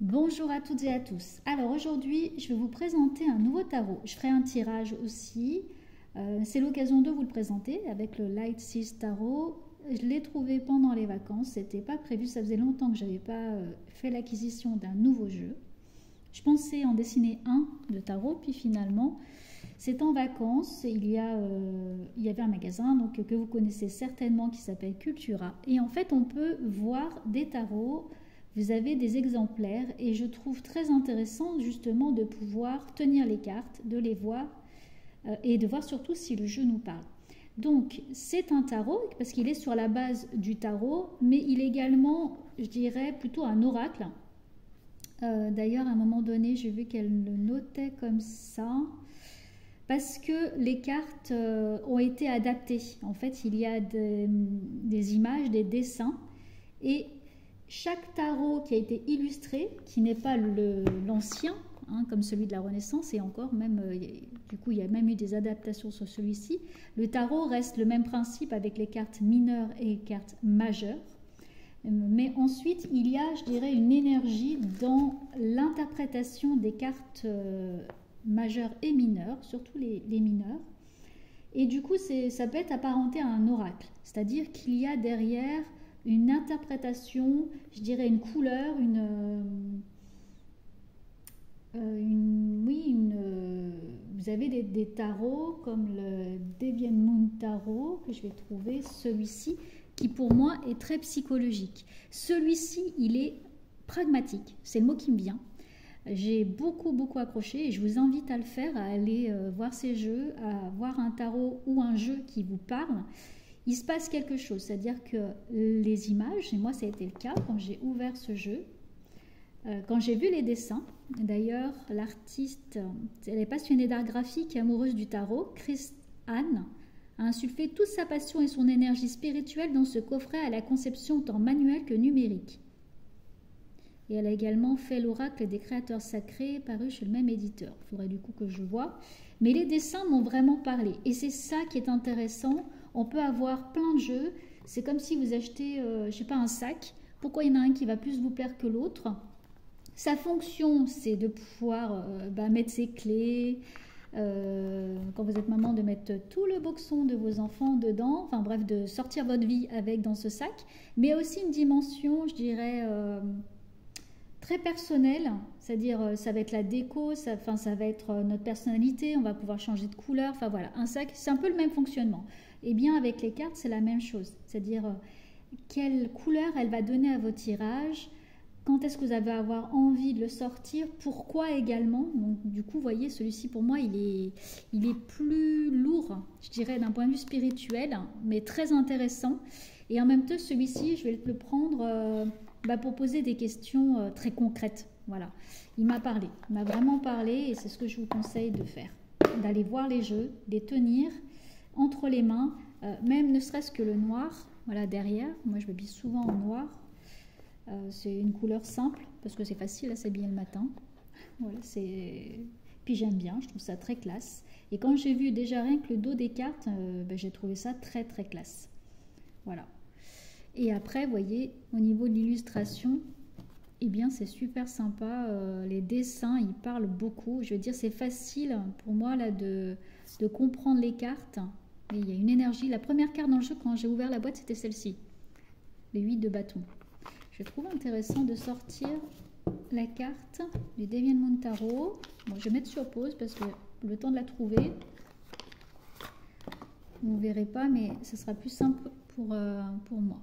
Bonjour à toutes et à tous. Alors aujourd'hui, je vais vous présenter un nouveau tarot. Je ferai un tirage aussi. C'est l'occasion de vous le présenter avec le Light Seas Tarot. Je l'ai trouvé pendant les vacances. C'était pas prévu. Ça faisait longtemps que j'avais pas fait l'acquisition d'un nouveau jeu. Je pensais en dessiner un de tarot, puis finalement, c'est en vacances. Il y avait un magasin donc, que vous connaissez certainement qui s'appelle Cultura. Et en fait, on peut voir des tarots. Vous avez des exemplaires et je trouve très intéressant justement de pouvoir tenir les cartes, de les voir et de voir surtout si le jeu nous parle. Donc c'est un tarot parce qu'il est sur la base du tarot, mais il est également, je dirais, plutôt un oracle. D'ailleurs, à un moment donné, j'ai vu qu'elle le notait comme ça parce que les cartes ont été adaptées. En fait, il y a des images, des dessins et chaque tarot qui a été illustré, qui n'est pas l'ancien, comme celui de la Renaissance, et encore même, du coup, il y a même eu des adaptations sur celui-ci. Le tarot reste le même principe avec les cartes mineures et les cartes majeures. Mais ensuite, il y a, je dirais, une énergie dans l'interprétation des cartes majeures et mineures, surtout les mineures. Et du coup, ça peut être apparenté à un oracle, c'est-à-dire qu'il y a derrière une interprétation, je dirais une couleur, vous avez des tarots comme le Deviant Moon Tarot que je vais trouver, celui-ci qui pour moi est très psychologique. Celui-ci, il est pragmatique, c'est le mot qui me vient. J'ai beaucoup accroché et je vous invite à le faire, à aller voir ces jeux, à voir un tarot ou un jeu qui vous parle. Il se passe quelque chose, c'est-à-dire que les images, et moi ça a été le cas quand j'ai ouvert ce jeu, quand j'ai vu les dessins, d'ailleurs l'artiste, elle est passionnée d'art graphique et amoureuse du tarot, Chris Anne, a insufflé toute sa passion et son énergie spirituelle dans ce coffret à la conception tant manuelle que numérique. Et elle a également fait l'oracle des créateurs sacrés paru chez le même éditeur. Il faudrait du coup que je vois. Mais les dessins m'ont vraiment parlé. Et c'est ça qui est intéressant. On peut avoir plein de jeux. C'est comme si vous achetez, je ne sais pas, un sac. Pourquoi il y en a un qui va plus vous plaire que l'autre? Sa fonction, c'est de pouvoir mettre ses clés. Quand vous êtes maman, de mettre tout le boxon de vos enfants dedans. Enfin bref, de sortir votre vie avec dans ce sac. Mais aussi une dimension, je dirais... très personnel, c'est-à-dire ça va être la déco, ça va être notre personnalité, on va pouvoir changer de couleur, enfin voilà, un sac, c'est un peu le même fonctionnement. Et bien avec les cartes, c'est la même chose, c'est-à-dire quelle couleur elle va donner à vos tirages, quand est-ce que vous allez avoir envie de le sortir, pourquoi également. Donc du coup, vous voyez, celui-ci pour moi, il est plus lourd, je dirais d'un point de vue spirituel, mais très intéressant. Et en même temps, celui-ci, je vais le prendre... pour poser des questions très concrètes. Voilà. Il m'a parlé, il m'a vraiment parlé et c'est ce que je vous conseille de faire. D'aller voir les jeux, les tenir entre les mains, même ne serait-ce que le noir, voilà, derrière. Moi, je m'habille souvent en noir. C'est une couleur simple parce que c'est facile à s'habiller le matin. Voilà, puis j'aime bien, je trouve ça très classe. Et quand j'ai vu déjà rien que le dos des cartes, j'ai trouvé ça très classe. Voilà. Et après, vous voyez, au niveau de l'illustration, eh bien, c'est super sympa. Les dessins, ils parlent beaucoup. Je veux dire, c'est facile pour moi là de comprendre les cartes. Et il y a une énergie. La première carte dans le jeu, quand j'ai ouvert la boîte, c'était celle-ci. Les 8 de bâton. Je trouve intéressant de sortir la carte du Deviant Moon Tarot. Bon, je vais mettre sur pause parce que le temps de la trouver. Vous ne verrez pas, mais ce sera plus simple pour moi.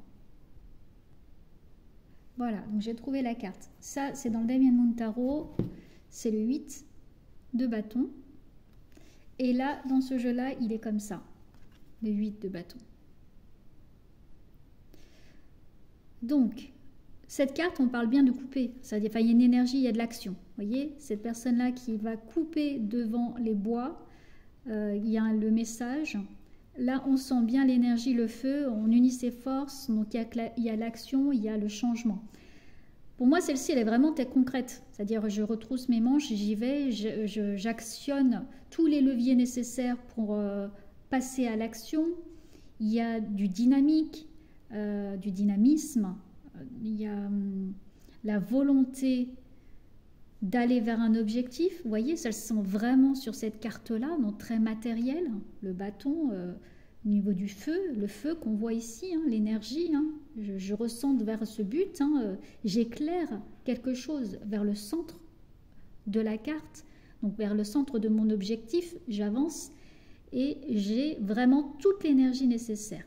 Voilà, donc j'ai trouvé la carte. Ça, c'est dans le Deviant Moon Tarot. C'est le 8 de bâton. Et là, dans ce jeu-là, il est comme ça. Le 8 de bâton. Donc, cette carte, on parle bien de couper. C'est-à-dire, il y a une énergie, il y a de l'action. Vous voyez, cette personne-là qui va couper devant les bois, il y a le message. Là, on sent bien l'énergie, le feu, on unit ses forces, donc il y a l'action, il y a le changement. Pour moi, celle-ci, elle est vraiment très concrète. C'est-à-dire, je retrousse mes manches, j'y vais, j'actionne tous les leviers nécessaires pour passer à l'action. Il y a du dynamique, du dynamisme, il y a la volonté d'aller vers un objectif. Vous voyez, ça se sent vraiment sur cette carte-là, donc très matériel. Le bâton, au niveau du feu, le feu qu'on voit ici, hein, l'énergie, hein, je ressens vers ce but, hein, j'éclaire quelque chose vers le centre de la carte, donc vers le centre de mon objectif, j'avance et j'ai vraiment toute l'énergie nécessaire.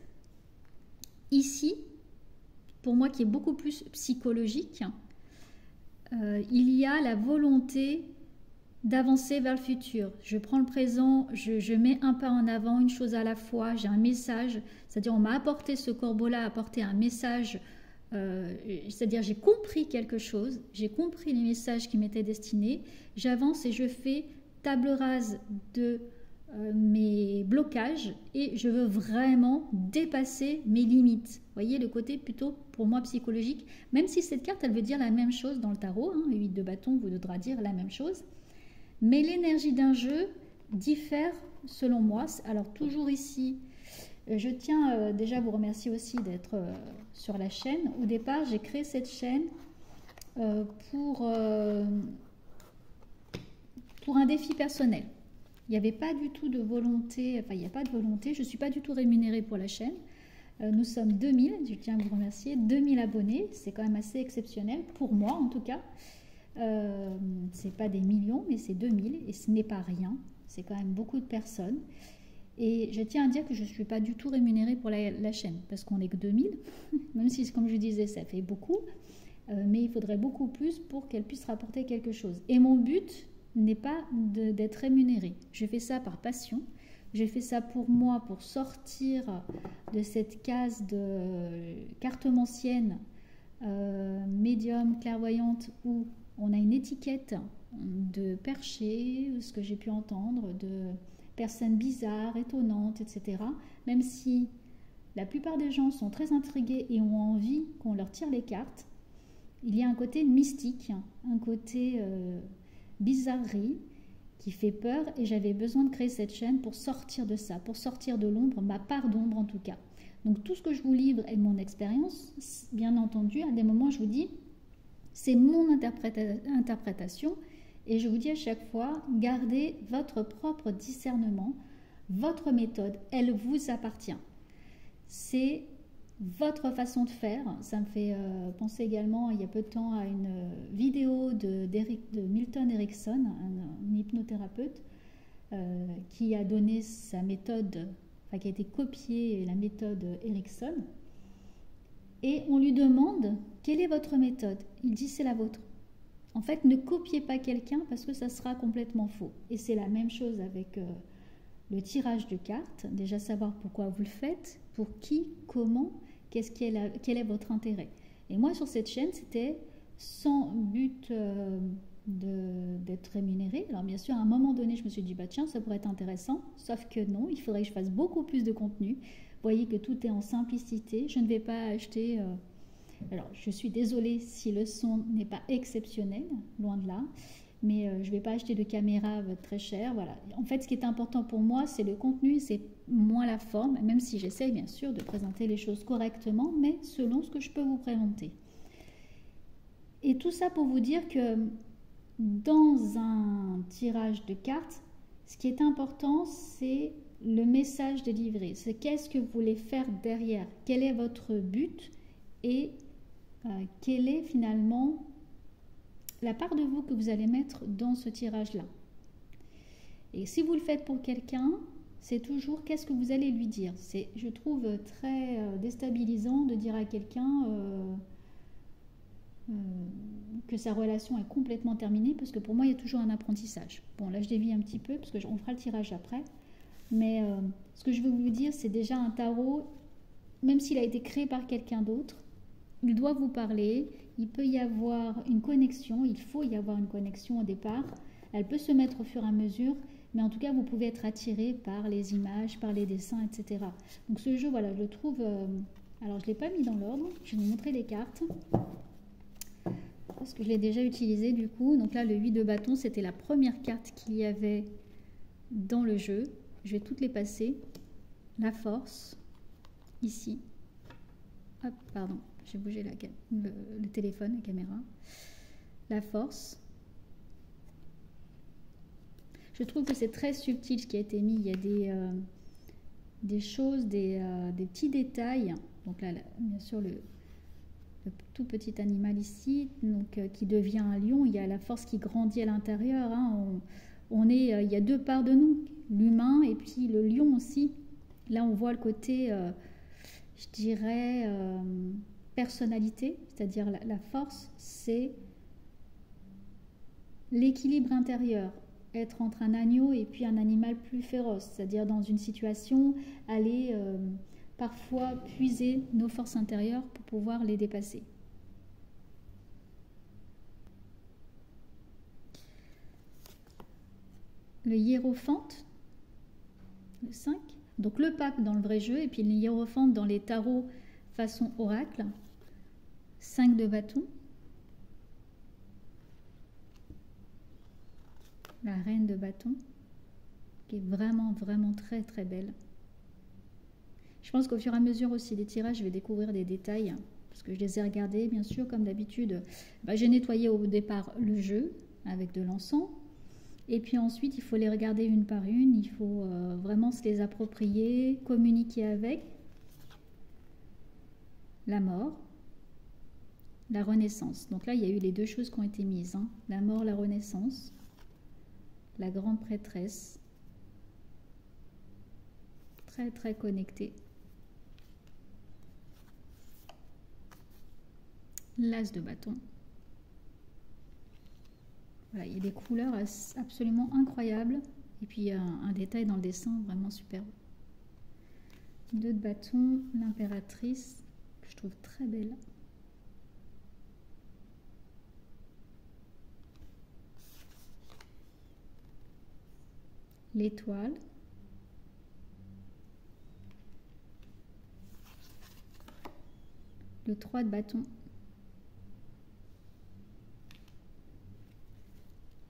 Ici, pour moi qui est beaucoup plus psychologique, il y a la volonté d'avancer vers le futur. Je prends le présent, je mets un pas en avant, une chose à la fois, j'ai un message, c'est-à-dire on m'a apporté, ce corbeau-là a apporté un message, c'est-à-dire j'ai compris quelque chose, j'ai compris les messages qui m'étaient destinés, j'avance et je fais table rase de mes blocages et je veux vraiment dépasser mes limites. Vous voyez le côté plutôt pour moi psychologique, même si cette carte elle veut dire la même chose dans le tarot, hein, le 8 de bâton voudra dire la même chose, mais l'énergie d'un jeu diffère selon moi. Alors toujours ici, je tiens déjà à vous remercier aussi d'être sur la chaîne. Au départ j'ai créé cette chaîne pour un défi personnel. Il n'y avait pas du tout de volonté, enfin il n'y a pas de volonté, je ne suis pas du tout rémunérée pour la chaîne. Nous sommes 2000, je tiens à vous remercier, 2000 abonnés, c'est quand même assez exceptionnel, pour moi en tout cas. C'est pas des millions, mais c'est 2000 et ce n'est pas rien, c'est quand même beaucoup de personnes. Et je tiens à dire que je ne suis pas du tout rémunérée pour la chaîne, parce qu'on n'est que 2000, même si comme je disais ça fait beaucoup, mais il faudrait beaucoup plus pour qu'elle puisse rapporter quelque chose. Et mon but n'est pas d'être rémunérée. Je fais ça par passion. Je fais ça pour moi, pour sortir de cette case de cartomancienne, médium, clairvoyante, où on a une étiquette de perché, ce que j'ai pu entendre, de personnes bizarres, étonnantes, etc. Même si la plupart des gens sont très intrigués et ont envie qu'on leur tire les cartes, il y a un côté mystique, un côté bizarrerie qui fait peur et j'avais besoin de créer cette chaîne pour sortir de ça, pour sortir de l'ombre, ma part d'ombre en tout cas. Donc tout ce que je vous livre est mon expérience, bien entendu, à des moments je vous dis, c'est mon interprétation et je vous dis à chaque fois, gardez votre propre discernement, votre méthode, elle vous appartient. C'est votre façon de faire. Ça me fait penser également, il y a peu de temps, à une vidéo de Milton Erickson, un hypnothérapeute, qui a donné sa méthode, enfin qui a été copiée, la méthode Erickson. Et on lui demande, quelle est votre méthode? Il dit, c'est la vôtre. En fait, ne copiez pas quelqu'un parce que ça sera complètement faux. Et c'est la même chose avec le tirage de cartes. Déjà savoir pourquoi vous le faites, pour qui, comment, quel est votre intérêt. Et moi, sur cette chaîne, c'était sans but d'être rémunéré. Alors bien sûr, à un moment donné, je me suis dit, bah tiens, ça pourrait être intéressant. Sauf que non, il faudrait que je fasse beaucoup plus de contenu. Vous voyez que tout est en simplicité. Je ne vais pas acheter... alors, je suis désolée si le son n'est pas exceptionnel, loin de là. Mais je ne vais pas acheter de caméra très chère. Voilà. En fait, ce qui est important pour moi, c'est le contenu, c'est moins la forme, même si j'essaye bien sûr de présenter les choses correctement, mais selon ce que je peux vous présenter. Et tout ça pour vous dire que dans un tirage de cartes, ce qui est important, c'est le message délivré. C'est qu'est-ce que vous voulez faire derrière, quel est votre but et quelle est finalement la part de vous que vous allez mettre dans ce tirage-là. Et si vous le faites pour quelqu'un, c'est toujours qu'est-ce que vous allez lui dire. C'est, je trouve, très déstabilisant de dire à quelqu'un que sa relation est complètement terminée, parce que pour moi, il y a toujours un apprentissage. Bon, là, je dévie un petit peu, parce qu'on fera le tirage après. Mais ce que je veux vous dire, c'est déjà un tarot, même s'il a été créé par quelqu'un d'autre, il doit vous parler, il peut y avoir une connexion, il faut y avoir une connexion au départ. Elle peut se mettre au fur et à mesure, mais en tout cas, vous pouvez être attiré par les images, par les dessins, etc. Donc ce jeu, voilà, je le trouve... alors, je ne l'ai pas mis dans l'ordre, je vais vous montrer les cartes, parce que je l'ai déjà utilisé du coup. Donc là, le 8 de bâton, c'était la première carte qu'il y avait dans le jeu. Je vais toutes les passer. La force, ici. Hop, pardon. J'ai bougé le téléphone, la caméra. La force, Je trouve que c'est très subtil ce qui a été mis. Il y a des choses, des petits détails. Donc là, bien sûr, le tout petit animal ici, donc, qui devient un lion. Il y a la force qui grandit à l'intérieur. Hein. Il y a deux parts de nous, l'humain et puis le lion aussi. Là, on voit le côté, je dirais, personnalité, c'est-à-dire la force, c'est l'équilibre intérieur. Être entre un agneau et puis un animal plus féroce, c'est-à-dire dans une situation, aller parfois puiser nos forces intérieures pour pouvoir les dépasser. Le hiérophante, le 5. Donc le pape dans le vrai jeu et puis le hiérophante dans les tarots façon oracle. 5 de bâton. La reine de bâton, qui est vraiment, vraiment très, très belle. Je pense qu'au fur et à mesure aussi des tirages, je vais découvrir des détails, parce que je les ai regardés, bien sûr, comme d'habitude. J'ai nettoyé au départ le jeu avec de l'encens, et puis ensuite, il faut les regarder une par une, il faut vraiment se les approprier, communiquer avec. La mort, la renaissance. Donc là, il y a eu les deux choses qui ont été mises, hein. La mort, la renaissance. La grande prêtresse, très très connectée. L'as de bâton. Voilà, il y a des couleurs absolument incroyables. Et puis il y a un détail dans le dessin vraiment superbe. 2 de bâton, l'impératrice, que je trouve très belle. L'étoile. Le 3 de bâton.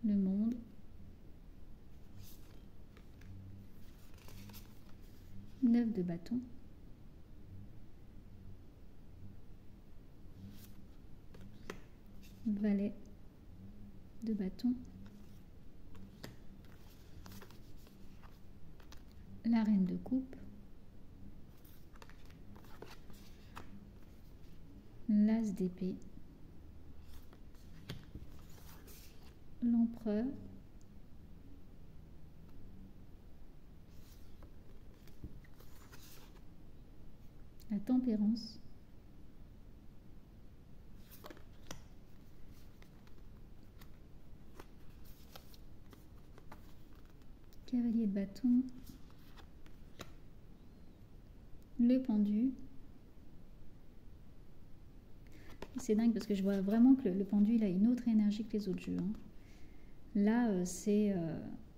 Le monde. Neuf de bâton. Valet de bâton. La reine de coupe. L'as d'épée. L'empereur. La tempérance. Cavalier de bâton. Le pendu. C'est dingue parce que je vois vraiment que le pendu il a une autre énergie que les autres jeux. Hein. Là, c'est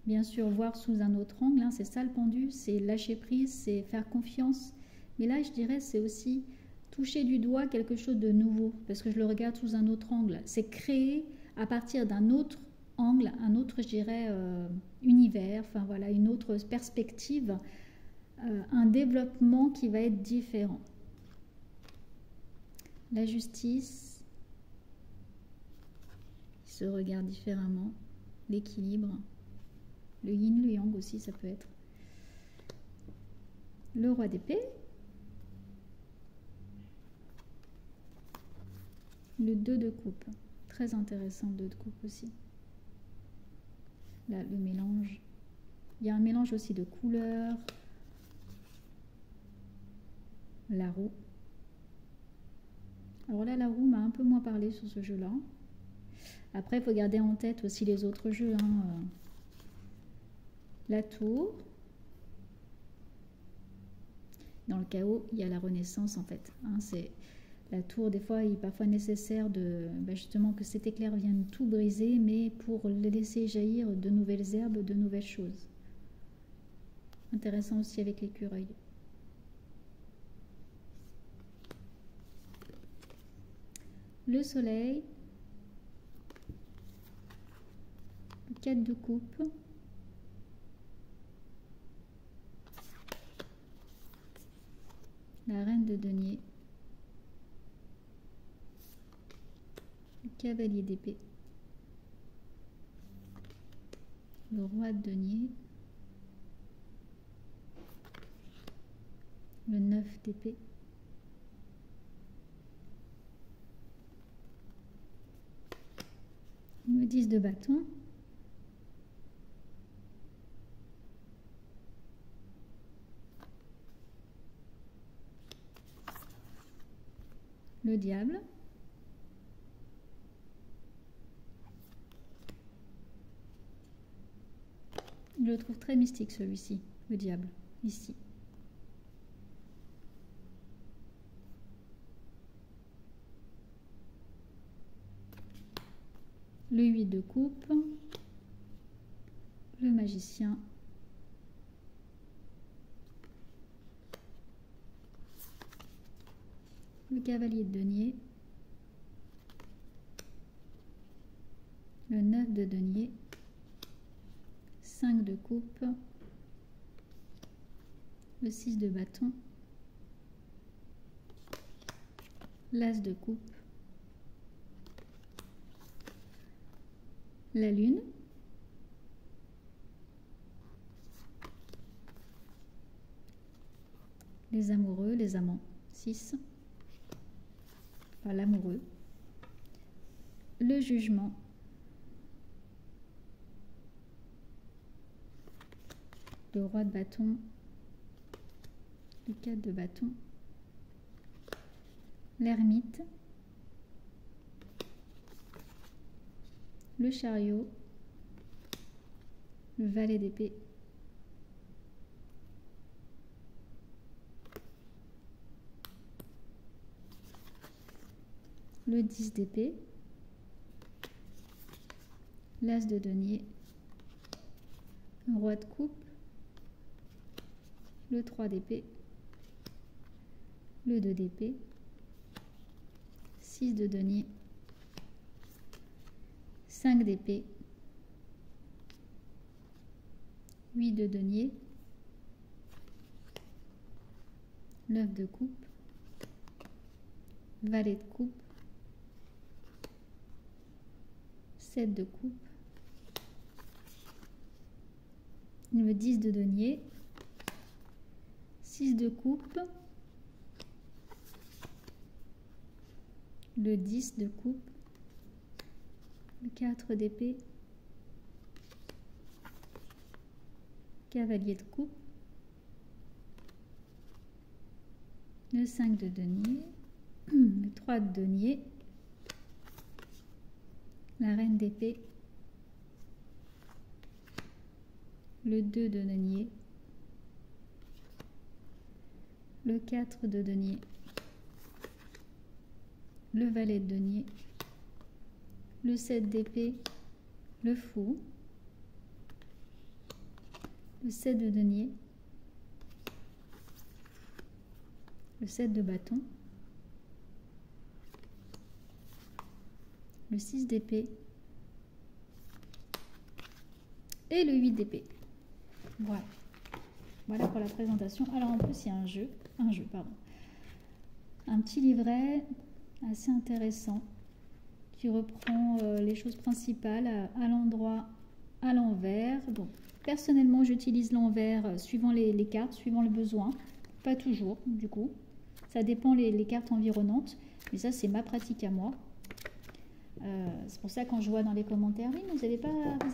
bien sûr voir sous un autre angle. Hein, c'est ça le pendu, c'est lâcher prise, c'est faire confiance. Mais là, je dirais, c'est aussi toucher du doigt quelque chose de nouveau parce que je le regarde sous un autre angle. C'est créer à partir d'un autre angle, un autre, je dirais, univers, enfin voilà, une autre perspective, un développement qui va être différent. La justice, qui se regarde différemment, l'équilibre, le yin, le yang aussi, ça peut être. Le roi d'épée, le 2 de coupe, très intéressant le 2 de coupe aussi. Là, le mélange, il y a un mélange aussi de couleurs, la roue. Alors là, la roue m'a un peu moins parlé sur ce jeu-là. Après, il faut garder en tête aussi les autres jeux. Hein. La tour. Dans le chaos, il y a la renaissance en fait. Hein, c'est la tour, des fois, il est parfois nécessaire de justement que cet éclair vienne tout briser, mais pour le laisser jaillir de nouvelles herbes, de nouvelles choses. Intéressant aussi avec l'écureuil. Le soleil, le 4 de coupe, la reine de denier, le cavalier d'épée, le roi de denier, le 9 d'épée, le 10 de bâton, le diable, je le trouve très mystique celui-ci, le diable, ici. Le 8 de coupe, le magicien, le cavalier de denier, le 9 de denier, 5 de coupe, le 6 de bâton, l'as de coupe, la lune, les amoureux, les amants, 6, enfin l'amoureux, le jugement, le roi de bâton, le 4 de bâton, l'ermite, le chariot, le valet d'épée, le 10 d'épée, l'as de denier, le roi de coupe, le 3 d'épée, le 2 d'épée, 6 de denier, 5 d'épée, 8 de denier, 9 de coupe, valet de coupe, 7 de coupe, le 10 de denier, 6 de coupe, le 10 de coupe, le 4 d'épée, cavalier de coupe, le 5 de denier, le 3 de denier, la reine d'épée, le 2 de denier, le 4 de denier, le valet de denier, le 7 d'épée, le fou, le 7 de denier, le 7 de bâton, le 6 d'épée et le 8 d'épée. Voilà. Voilà pour la présentation. Alors en plus il y a un petit livret assez intéressant qui reprend les choses principales à l'endroit, à l'envers. Bon, personnellement j'utilise l'envers suivant les cartes, suivant le besoin. Pas toujours du coup. Ça dépend les cartes environnantes. Mais ça c'est ma pratique à moi. C'est pour ça quand je vois dans les commentaires, oui, mais vous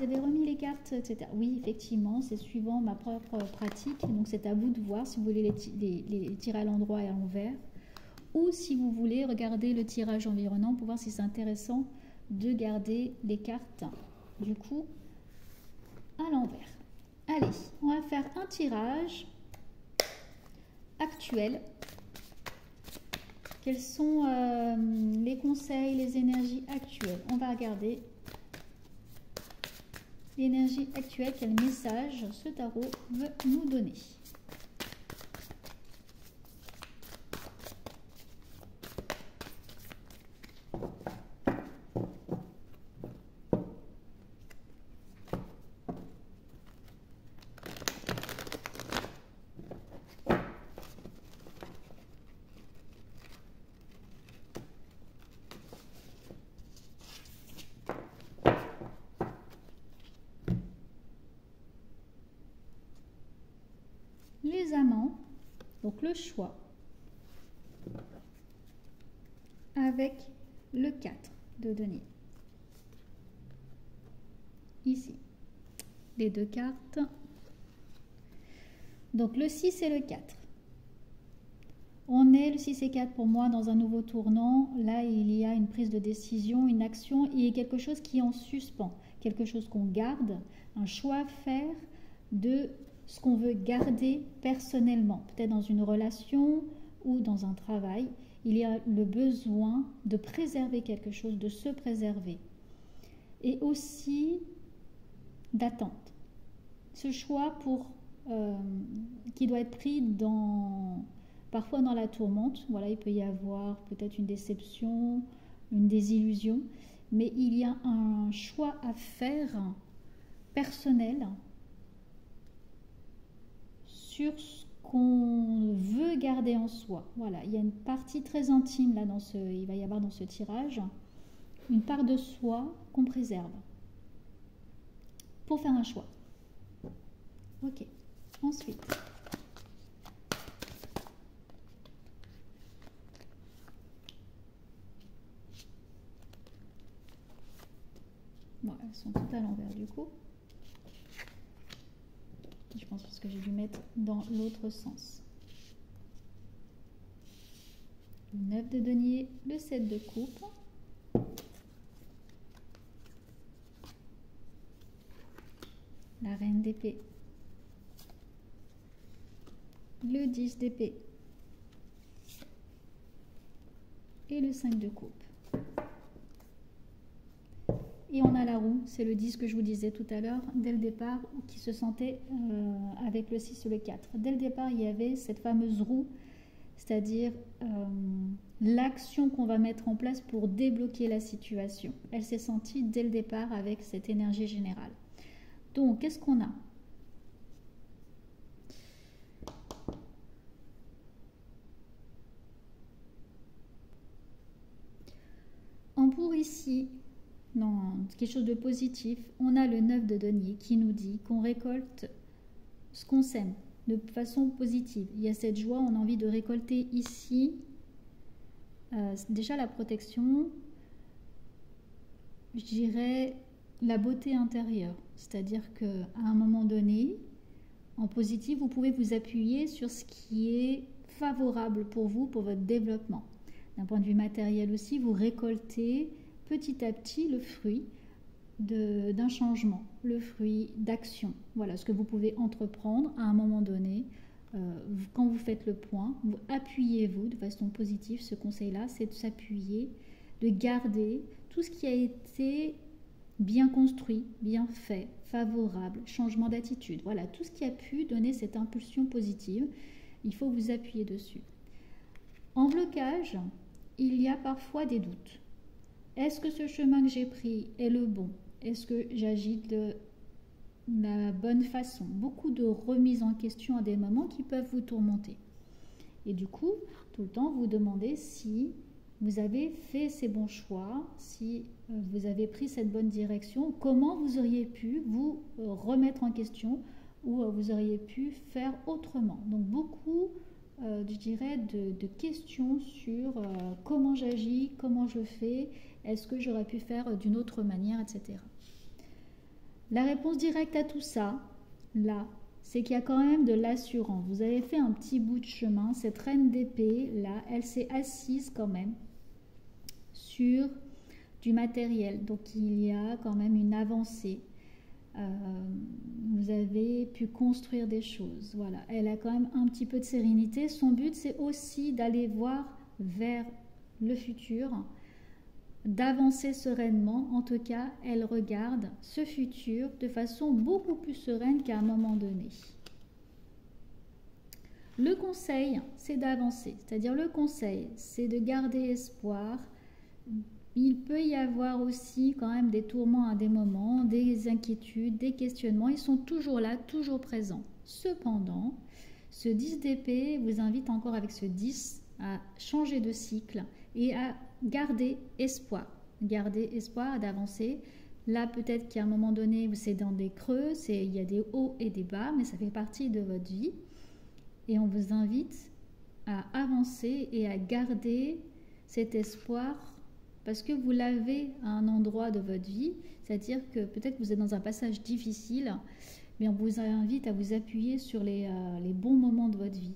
avez remis les cartes, etc. Oui, effectivement, c'est suivant ma propre pratique. Donc c'est à vous de voir si vous voulez les tirer à l'endroit et à l'envers. Ou si vous voulez regarder le tirage environnant pour voir si c'est intéressant de garder les cartes du coup à l'envers. Allez, on va faire un tirage actuel. Quels sont les conseils, les énergies actuelles? On va regarder l'énergie actuelle, quel message ce tarot veut nous donner. Donc le choix avec le 4 de denier. Ici, les deux cartes. Donc le 6 et le 4. On est, le 6 et 4 pour moi, dans un nouveau tournant. Là, il y a une prise de décision, une action et quelque chose qui est en suspens. Quelque chose qu'on garde, un choix à faire de ce qu'on veut garder personnellement. Peut-être dans une relation ou dans un travail. Il y a le besoin de préserver quelque chose, de se préserver. Et aussi d'attente. Ce choix qui doit être pris parfois dans la tourmente. Voilà, il peut y avoir peut-être une déception, une désillusion, mais il y a un choix à faire personnel sur ce qu'on veut garder en soi. Voilà, il y a une partie très intime là il va y avoir dans ce tirage, une part de soi qu'on préserve pour faire un choix. Ok, ensuite. Bon, elles sont toutes à l'envers du coup. Je pense parce que j'ai dû mettre dans l'autre sens. Le 9 de denier, le 7 de coupe. La reine d'épée. Le 10 d'épée. Et le 5 de coupe. Et on a la roue, c'est le 10 que je vous disais tout à l'heure, dès le départ, qui se sentait avec le 6 ou le 4. Dès le départ, il y avait cette fameuse roue, c'est-à-dire l'action qu'on va mettre en place pour débloquer la situation. Elle s'est sentie dès le départ avec cette énergie générale. Donc, qu'est-ce qu'on a ? En pour ici, non, quelque chose de positif, on a le 9 de denier qui nous dit qu'on récolte ce qu'on sème de façon positive. Il y a cette joie, on a envie de récolter ici déjà la protection, je dirais la beauté intérieure. C'est-à-dire qu'à un moment donné, en positif, vous pouvez vous appuyer sur ce qui est favorable pour vous, pour votre développement. D'un point de vue matériel aussi, vous récoltez petit à petit le fruit d'un changement, le fruit d'action. Voilà ce que vous pouvez entreprendre à un moment donné. Quand vous faites le point, vous appuyez-vous de façon positive. Ce conseil-là, c'est de s'appuyer, de garder tout ce qui a été bien construit, bien fait, favorable, changement d'attitude. Voilà, tout ce qui a pu donner cette impulsion positive, il faut vous appuyer dessus. En blocage, il y a parfois des doutes. Est-ce que ce chemin que j'ai pris est le bon? Est-ce que j'agis de la bonne façon? Beaucoup de remises en question à des moments qui peuvent vous tourmenter. Et du coup, tout le temps, vous demandez si vous avez fait ces bons choix, si vous avez pris cette bonne direction, comment vous auriez pu vous remettre en question ou vous auriez pu faire autrement. Donc beaucoup, je dirais, de questions sur comment j'agis, comment je fais, est-ce que j'aurais pu faire d'une autre manière, etc. La réponse directe à tout ça, là, c'est qu'il y a quand même de l'assurance. Vous avez fait un petit bout de chemin. Cette reine d'épée, là, elle s'est assise quand même sur du matériel. Donc, il y a quand même une avancée. Vous avez pu construire des choses. Voilà, elle a quand même un petit peu de sérénité. Son but, c'est aussi d'aller voir vers le futur, d'avancer sereinement. En tout cas, elle regarde ce futur de façon beaucoup plus sereine qu'à un moment donné. Le conseil, c'est d'avancer. C'est-à-dire le conseil, c'est de garder espoir. Il peut y avoir aussi quand même des tourments à des moments, des inquiétudes, des questionnements. Ils sont toujours là, toujours présents. Cependant, ce 10 d'épée vous invite encore avec ce 10 à changer de cycle et à garder espoir d'avancer. Là, peut-être qu'à un moment donné, c'est dans des creux, il y a des hauts et des bas, mais ça fait partie de votre vie. Et on vous invite à avancer et à garder cet espoir parce que vous l'avez à un endroit de votre vie, c'est-à-dire que peut-être que vous êtes dans un passage difficile, mais on vous invite à vous appuyer sur les bons moments de votre vie,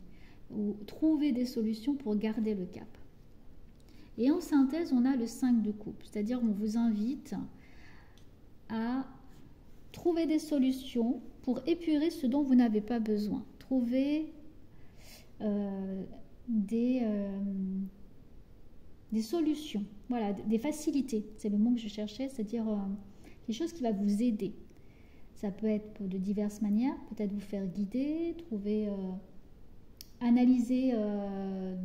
ou trouver des solutions pour garder le cap. Et en synthèse, on a le 5 de coupe, c'est-à-dire on vous invite à trouver des solutions pour épurer ce dont vous n'avez pas besoin. Trouver des solutions, voilà, des facilités, c'est le mot que je cherchais, c'est-à-dire quelque chose qui va vous aider. Ça peut être de diverses manières, peut-être vous faire guider, trouver, analyser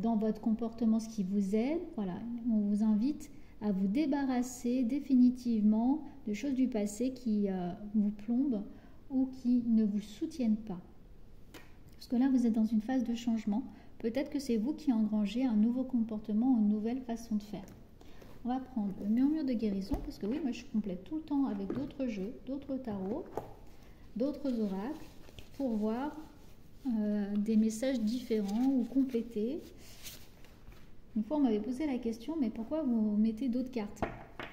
dans votre comportement ce qui vous aide. Voilà, on vous invite à vous débarrasser définitivement de choses du passé qui vous plombent ou qui ne vous soutiennent pas. Parce que là, vous êtes dans une phase de changement. Peut-être que c'est vous qui engrangez un nouveau comportement, une nouvelle façon de faire. On va prendre le murmure de guérison, parce que oui, moi je complète tout le temps avec d'autres jeux, d'autres tarots, d'autres oracles, pour voir des messages différents ou compléter. Une fois, on m'avait posé la question, mais pourquoi vous mettez d'autres cartes?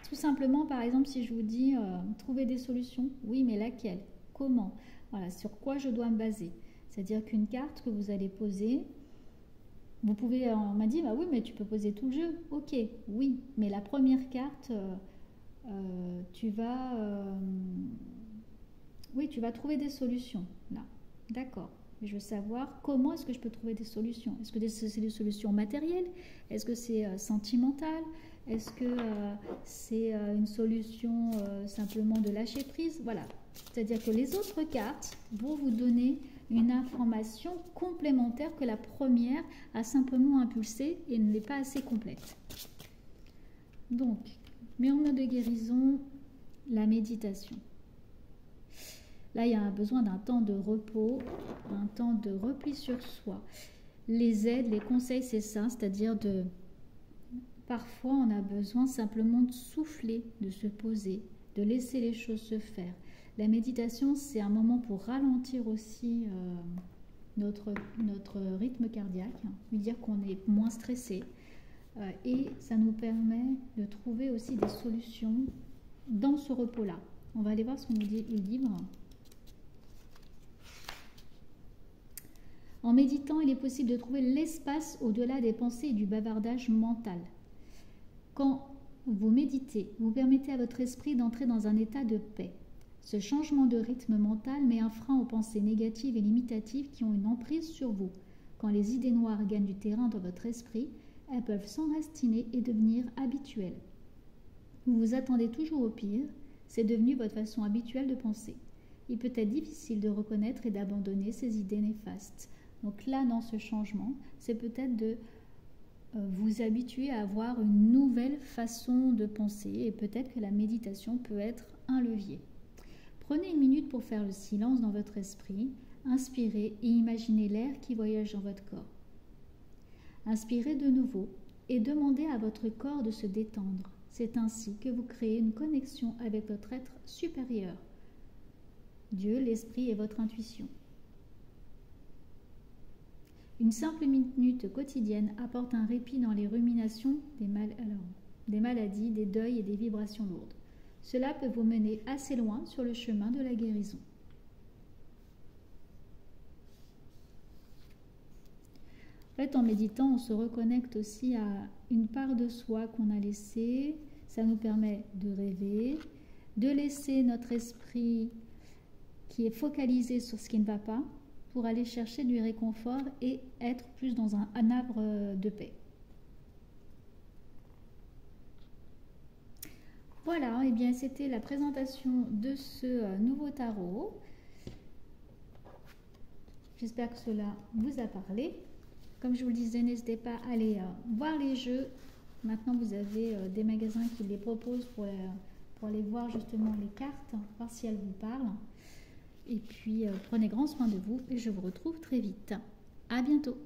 Tout simplement, par exemple, si je vous dis trouver des solutions, oui, mais laquelle? Comment? Voilà, sur quoi je dois me baser? C'est-à-dire qu'une carte que vous allez poser, vous pouvez, on m'a dit, bah oui, mais tu peux poser tout le jeu. Ok, oui, mais la première carte, tu vas trouver des solutions. Là, d'accord. Je veux savoir comment est-ce que je peux trouver des solutions. Est-ce que c'est des solutions matérielles? Est-ce que c'est sentimental? Est-ce que c'est une solution simplement de lâcher prise? Voilà. C'est-à-dire que les autres cartes vont vous donner une information complémentaire que la première a simplement impulsée et ne l'est pas assez complète. Donc, murmure de guérison, la méditation. Là, il y a un besoin d'un temps de repos, un temps de repli sur soi. Les aides, les conseils, c'est ça, c'est-à-dire de... Parfois, on a besoin simplement de souffler, de se poser, de laisser les choses se faire. La méditation, c'est un moment pour ralentir aussi notre rythme cardiaque, lui dire qu'on est moins stressé. Et ça nous permet de trouver aussi des solutions dans ce repos-là. On va aller voir ce qu'on nous dit le livre. En méditant, il est possible de trouver l'espace au-delà des pensées et du bavardage mental. Quand vous méditez, vous permettez à votre esprit d'entrer dans un état de paix. Ce changement de rythme mental met un frein aux pensées négatives et limitatives qui ont une emprise sur vous. Quand les idées noires gagnent du terrain dans votre esprit, elles peuvent s'enraciner et devenir habituelles. Vous vous attendez toujours au pire, c'est devenu votre façon habituelle de penser. Il peut être difficile de reconnaître et d'abandonner ces idées néfastes. Donc là, dans ce changement, c'est peut-être de vous habituer à avoir une nouvelle façon de penser et peut-être que la méditation peut être un levier. Prenez une minute pour faire le silence dans votre esprit, inspirez et imaginez l'air qui voyage dans votre corps. Inspirez de nouveau et demandez à votre corps de se détendre. C'est ainsi que vous créez une connexion avec votre être supérieur, Dieu, l'esprit et votre intuition. Une simple minute quotidienne apporte un répit dans les ruminations des maladies, des deuils et des vibrations lourdes. Cela peut vous mener assez loin sur le chemin de la guérison. En fait, en méditant, on se reconnecte aussi à une part de soi qu'on a laissée. Ça nous permet de rêver, de laisser notre esprit qui est focalisé sur ce qui ne va pas pour aller chercher du réconfort et être plus dans un havre de paix. Voilà, et bien c'était la présentation de ce nouveau tarot. J'espère que cela vous a parlé. Comme je vous le disais, n'hésitez pas à aller voir les jeux. Maintenant, vous avez des magasins qui les proposent pour aller voir justement les cartes, voir si elles vous parlent. Et puis, prenez grand soin de vous et je vous retrouve très vite. À bientôt.